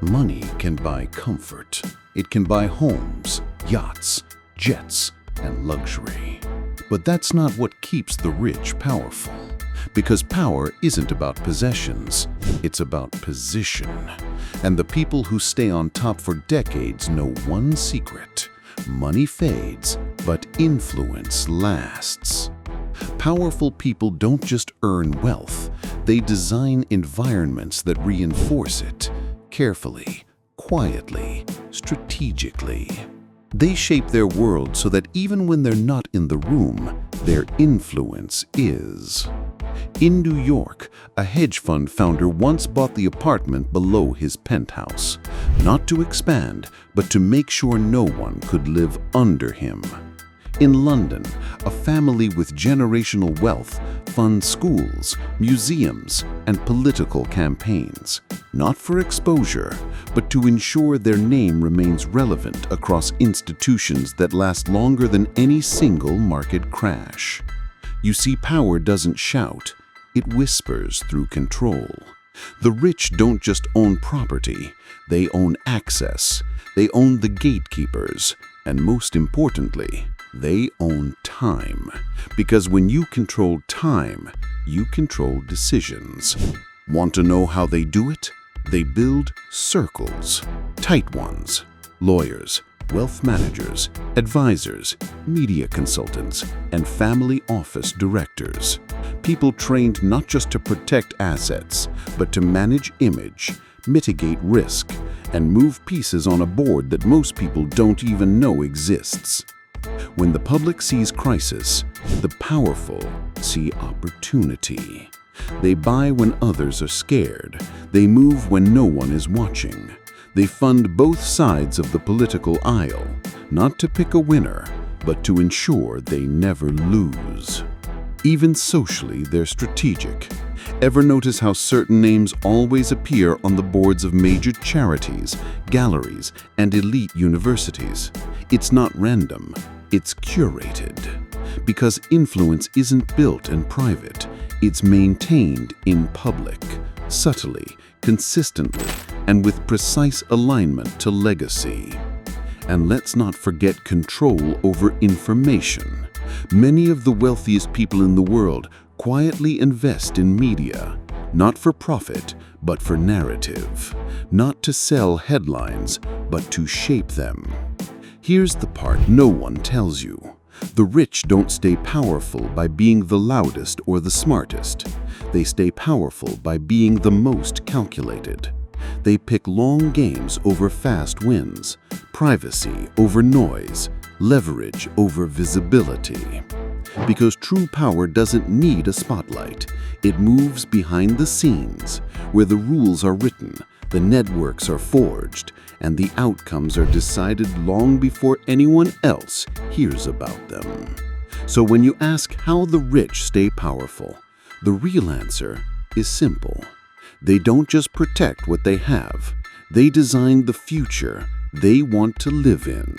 Money can buy comfort. It can buy homes, yachts, jets, and luxury. But that's not what keeps the rich powerful. Because power isn't about possessions, it's about position. And the people who stay on top for decades know one secret: money fades, but influence lasts. Powerful people don't just earn wealth, they design environments that reinforce it, carefully, quietly, strategically. They shape their world so that even when they're not in the room, their influence is. In New York, a hedge fund founder once bought the apartment below his penthouse, not to expand, but to make sure no one could live under him. In London, a family with generational wealth funds schools, museums, and political campaigns, not for exposure, but to ensure their name remains relevant across institutions that last longer than any single market crash. You see, power doesn't shout, it whispers through control. The rich don't just own property, they own access, they own the gatekeepers, and most importantly, they own time. Because when you control time, you control decisions. Want to know how they do it? They build circles, tight ones. Lawyers, wealth managers, advisors, media consultants, and family office directors. People trained not just to protect assets, but to manage image, mitigate risk, and move pieces on a board that most people don't even know exists. When the public sees crisis, the powerful see opportunity. They buy when others are scared. They move when no one is watching. They fund both sides of the political aisle, not to pick a winner, but to ensure they never lose. Even socially, they're strategic. Ever notice how certain names always appear on the boards of major charities, galleries, and elite universities? It's not random, it's curated. Because influence isn't built in private, it's maintained in public, subtly, consistently, and with precise alignment to legacy. And let's not forget control over information. Many of the wealthiest people in the world quietly invest in media, not for profit, but for narrative, not to sell headlines, but to shape them. Here's the part no one tells you. The rich don't stay powerful by being the loudest or the smartest. They stay powerful by being the most calculated. They pick long games over fast wins, privacy over noise, leverage over visibility. Because true power doesn't need a spotlight. It moves behind the scenes, where the rules are written, the networks are forged, and the outcomes are decided long before anyone else hears about them. So when you ask how the rich stay powerful, the real answer is simple. They don't just protect what they have, they design the future they want to live in.